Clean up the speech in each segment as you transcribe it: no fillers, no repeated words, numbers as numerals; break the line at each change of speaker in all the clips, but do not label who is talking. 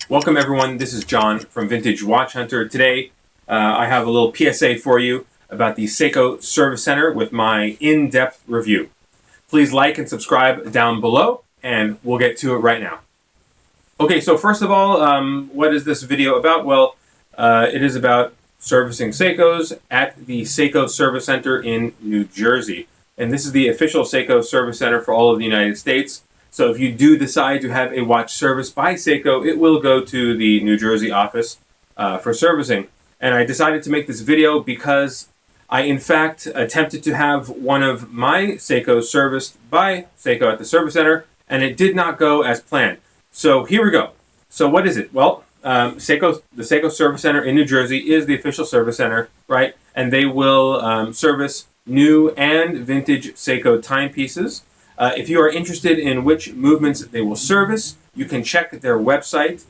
Welcome everyone, this is John from Vintage Watch Hunter. Today I have a little PSA for you about the Seiko Service Center with my in-depth review. Please like and subscribe down below and we'll get to it right now. Okay, so first of all, what is this video about? Well, it is about servicing Seikos at the Seiko Service Center in New Jersey. And this is the official Seiko Service Center for all of the United States. So if you do decide to have a watch serviced by Seiko, it will go to the New Jersey office for servicing. And I decided to make this video because I, in fact, attempted to have one of my Seikos serviced by Seiko at the Service Center, and it did not go as planned. So here we go. So what is it? Well, the Seiko Service Center in New Jersey is the official service center, right? And they will service new and vintage Seiko timepieces. If you are interested in which movements they will service, you can check their website,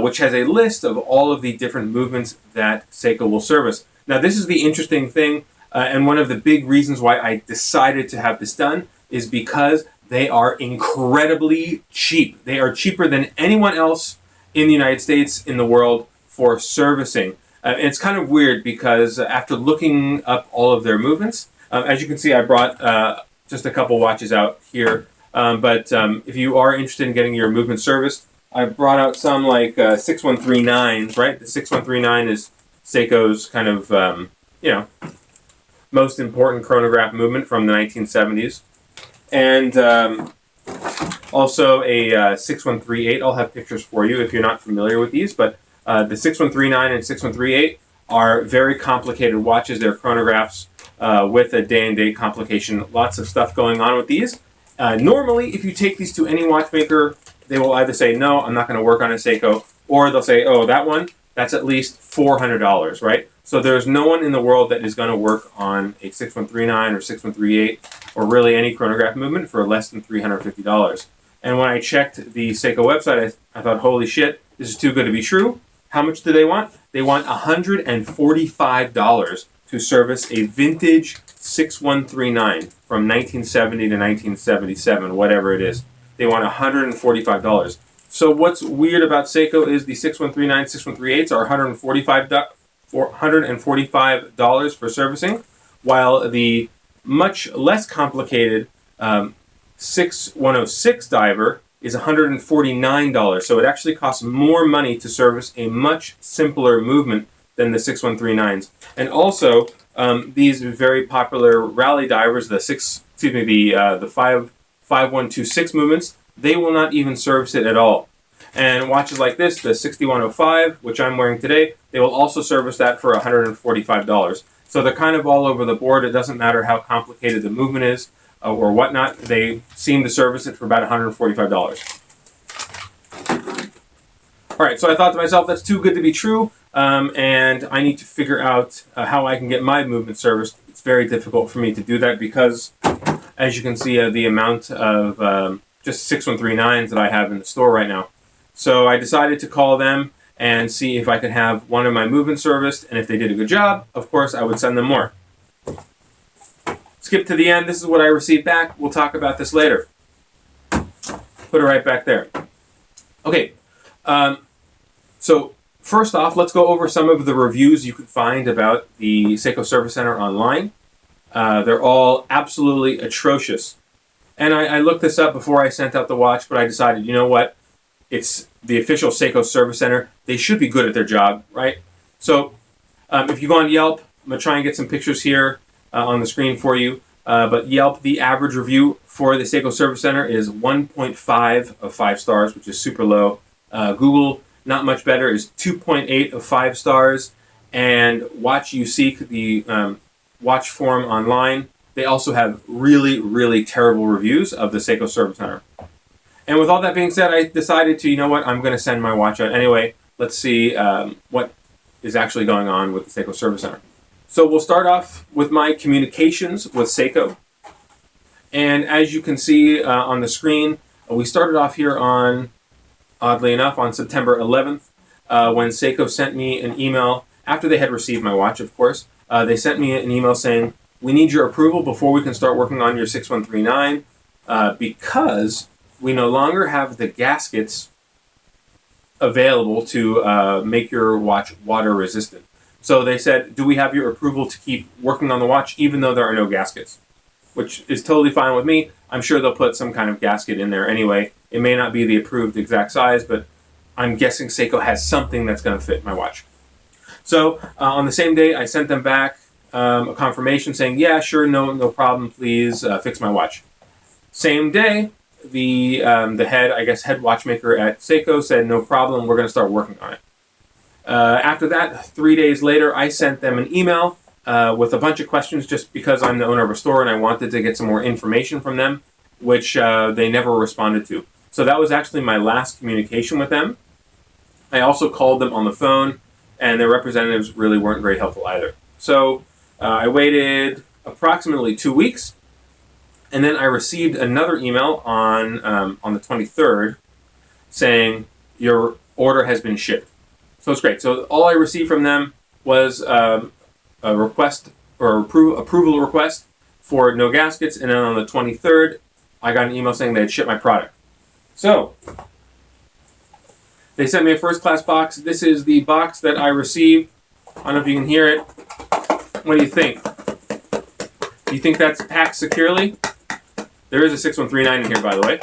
which has a list of all of the different movements that Seiko will service. Now, this is the interesting thing, and one of the big reasons why I decided to have this done is because they are incredibly cheap. They are cheaper than anyone else in the United States, in the world, for servicing. And it's kind of weird because after looking up all of their movements, as you can see, I brought just a couple watches out here, but if you are interested in getting your movement serviced, I brought out some like 6139s, right? The 6139 is Seiko's kind of, most important chronograph movement from the 1970s. And also a 6138. I'll have pictures for you if you're not familiar with these, but the 6139 and 6138 are very complicated watches. They're chronographs with a day and date complication. Lots of stuff going on with these. Normally, if you take these to any watchmaker, they will either say, no, I'm not going to work on a Seiko, or they'll say, oh, that one, that's at least $400, right? So there's no one in the world that is going to work on a 6139 or 6138 or really any chronograph movement for less than $350. And when I checked the Seiko website, I thought, holy shit, this is too good to be true. How much do they want? They want $145 to service a vintage 6139 from 1970 to 1977, whatever it is. They want $145. So what's weird about Seiko is the 6139, 6138s are $145 for servicing, while the much less complicated 6106 diver is $149. So it actually costs more money to service a much simpler movement than the 6139s. And also, these very popular rally divers, the 5126 movements, they will not even service it at all. And watches like this, the 6105, which I'm wearing today, they will also service that for $145. So they're kind of all over the board. It doesn't matter how complicated the movement is or whatnot. They seem to service it for about $145. All right, so I thought to myself, that's too good to be true, and I need to figure out how I can get my movement serviced. It's very difficult for me to do that because, as you can see, the amount of just 6139s that I have in the store right now. So I decided to call them and see if I could have one of my movements serviced, and if they did a good job, of course, I would send them more. Skip to the end. This is what I received back. We'll talk about this later. Put it right back there. Okay. So first off, let's go over some of the reviews you can find about the Seiko Service Center online. They're all absolutely atrocious. And I looked this up before I sent out the watch, but I decided, you know what? It's the official Seiko Service Center. They should be good at their job, right? So if you go on Yelp, I'm going to try and get some pictures here on the screen for you. But Yelp, the average review for the Seiko Service Center is 1.5 of 5 stars, which is super low. Google, not much better, is 2.8 of 5 stars. And Watch You Seek, the watch forum online, they also have really, really terrible reviews of the Seiko Service Center. And with all that being said, I decided to, you know what, I'm going to send my watch out anyway. Let's see what is actually going on with the Seiko Service Center. So we'll start off with my communications with Seiko. And as you can see on the screen, we started off here on, oddly enough, on September 11th, when Seiko sent me an email, after they had received my watch, of course. They sent me an email saying, we need your approval before we can start working on your 6139 because we no longer have the gaskets available to make your watch water resistant. So they said, do we have your approval to keep working on the watch even though there are no gaskets? Which is totally fine with me. I'm sure they'll put some kind of gasket in there anyway. It may not be the approved exact size, but I'm guessing Seiko has something that's going to fit my watch. So on the same day, I sent them back a confirmation saying, yeah, sure, no problem, please fix my watch. Same day, the head watchmaker at Seiko said, no problem, we're going to start working on it. After that, 3 days later, I sent them an email with a bunch of questions just because I'm the owner of a store and I wanted to get some more information from them, which they never responded to. So that was actually my last communication with them. I also called them on the phone, and their representatives really weren't very helpful either. So I waited approximately 2 weeks, and then I received another email on the 23rd saying, your order has been shipped. So it's great. So all I received from them was a request or approval request for no gaskets, and then on the 23rd, I got an email saying they had shipped my product. So they sent me a first-class box. This is the box that I received. I don't know if you can hear it. What do you think? Do you think that's packed securely? There is a 6139 in here, by the way.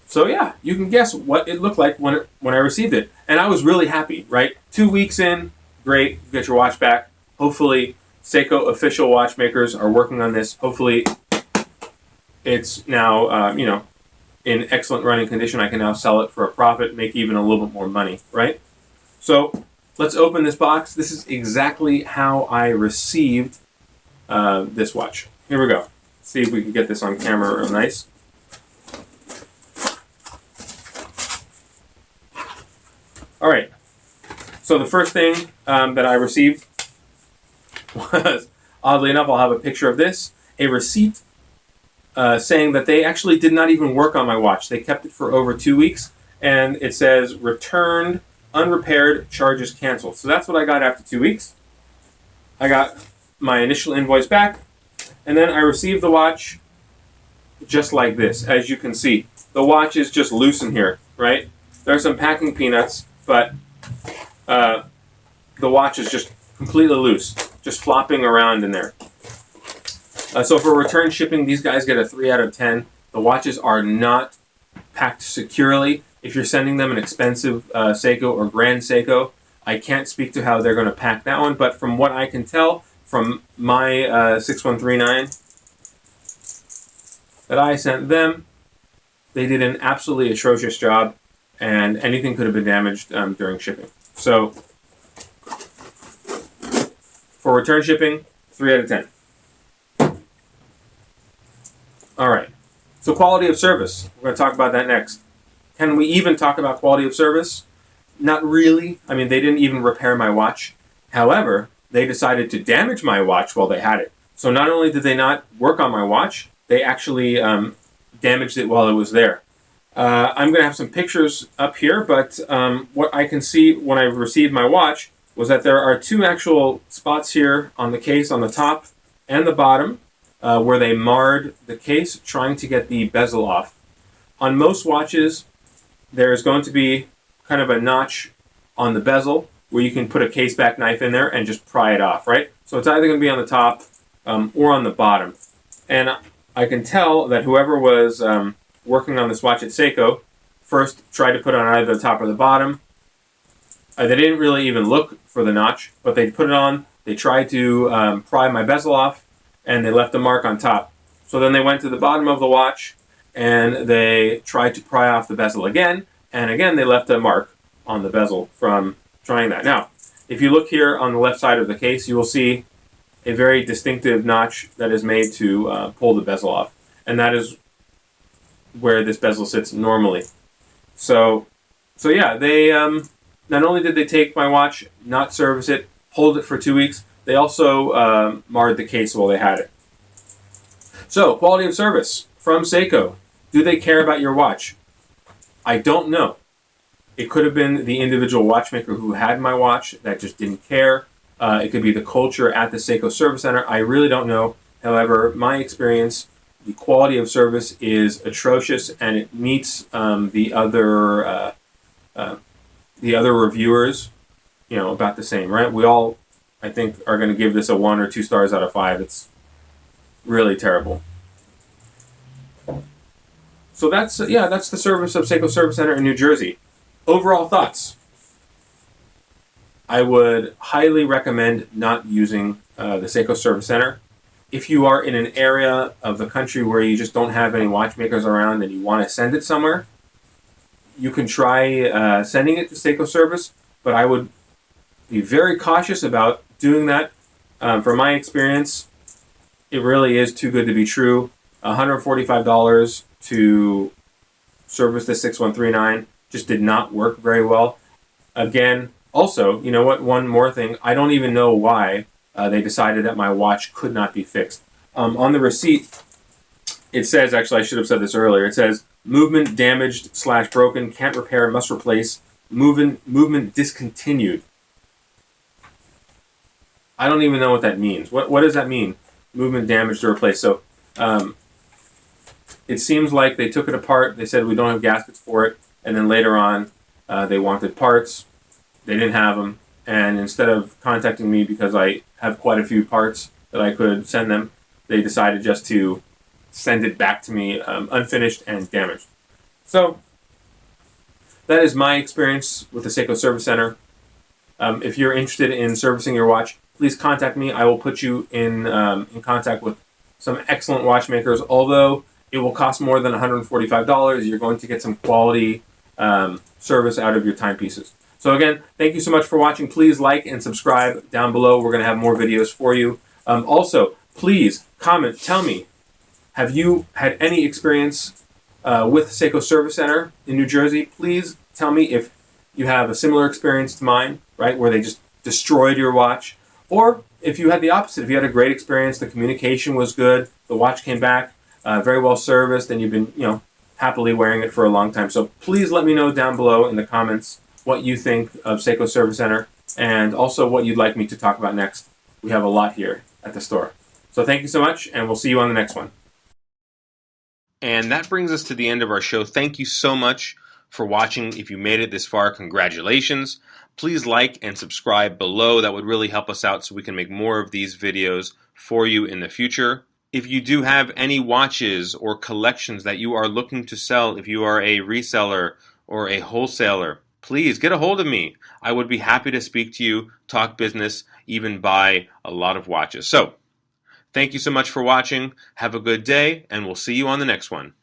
So yeah, you can guess what it looked like when I received it. And I was really happy, right? 2 weeks in, great, you get your watch back. Hopefully, Seiko official watchmakers are working on this. Hopefully, it's now, in excellent running condition. I can now sell it for a profit, make even a little bit more money, right? So let's open this box. This is exactly how I received this watch. Here we go. Let's see if we can get this on camera real nice. All right. So the first thing that I received was, oddly enough, I'll have a picture of this, a receipt saying that they actually did not even work on my watch. They kept it for over 2 weeks, and it says returned, unrepaired, charges canceled. So that's what I got after 2 weeks. I got my initial invoice back, and then I received the watch just like this. As you can see, the watch is just loose in here, right? There are some packing peanuts, but the watch is just completely loose, just flopping around in there. So for return shipping, these guys get a 3 out of 10. The watches are not packed securely. If you're sending them an expensive Seiko or Grand Seiko, I can't speak to how they're going to pack that one, but from what I can tell from my 6139 that I sent them, they did an absolutely atrocious job, and anything could have been damaged during shipping. So for return shipping, 3 out of 10. All right, so quality of service. We're going to talk about that next. Can we even talk about quality of service? Not really. I mean, they didn't even repair my watch. However, they decided to damage my watch while they had it. So not only did they not work on my watch, they actually damaged it while it was there. I'm going to have some pictures up here, but what I can see when I received my watch was that there are 2 actual spots here on the case, on the top and the bottom, where they marred the case trying to get the bezel off. On most watches, there is going to be kind of a notch on the bezel where you can put a case back knife in there and just pry it off, right? So it's either going to be on the top or on the bottom. And I can tell that whoever was working on this watch at Seiko first tried to put it on either the top or the bottom. They didn't really even look for the notch, but they put it on. They tried to pry my bezel off, and they left a mark on top. So then they went to the bottom of the watch, and they tried to pry off the bezel again, and again they left a mark on the bezel from trying that. Now, if you look here on the left side of the case, you will see a very distinctive notch that is made to pull the bezel off, and that is where this bezel sits normally. So yeah, they not only did they take my watch, not service it, hold it for 2 weeks, they also marred the case while they had it. So, quality of service from Seiko. Do they care about your watch? I don't know. It could have been the individual watchmaker who had my watch that just didn't care. It could be the culture at the Seiko Service Center. I really don't know. However, my experience The quality of service is atrocious, and it meets the other reviewers, about the same, right? We all, I think, are going to give this a 1 or 2 stars out of 5. It's really terrible. So that's the service of Seiko Service Center in New Jersey. Overall thoughts. I would highly recommend not using the Seiko Service Center. If you are in an area of the country where you just don't have any watchmakers around and you want to send it somewhere, you can try sending it to Seiko Service, but I would be very cautious about doing that. From my experience, it really is too good to be true. $145 to service the 6139 just did not work very well. Again, also, you know what? One more thing. I don't even know why they decided that my watch could not be fixed. On the receipt, it says, actually I should have said this earlier, it says, movement damaged / broken, can't repair, must replace, movement discontinued. I don't even know what that means. What does that mean? Movement damaged or replaced. So it seems like they took it apart, they said we don't have gaskets for it, and then later on they wanted parts, they didn't have them, and instead of contacting me because I have quite a few parts that I could send them, they decided just to send it back to me unfinished and damaged. So that is my experience with the Seiko Service Center. If you're interested in servicing your watch, please contact me. I will put you in contact with some excellent watchmakers. Although it will cost more than $145, you're going to get some quality service out of your timepieces. So again, thank you so much for watching. Please like and subscribe down below. We're going to have more videos for you. Also, please comment. Tell me, have you had any experience with Seiko Service Center in New Jersey? Please tell me if you have a similar experience to mine, right, where they just destroyed your watch. Or if you had the opposite, if you had a great experience, the communication was good, the watch came back very well serviced, and you've been, happily wearing it for a long time. So please let me know down below in the comments what you think of Seiko Service Center, and also what you'd like me to talk about next. We have a lot here at the store. So thank you so much, and we'll see you on the next one. And that brings us to the end of our show. Thank you so much for watching. If you made it this far, congratulations. Please like and subscribe below. That would really help us out so we can make more of these videos for you in the future. If you do have any watches or collections that you are looking to sell, if you are a reseller or a wholesaler, please get a hold of me. I would be happy to speak to you, talk business, even buy a lot of watches. So, thank you so much for watching. Have a good day, and we'll see you on the next one.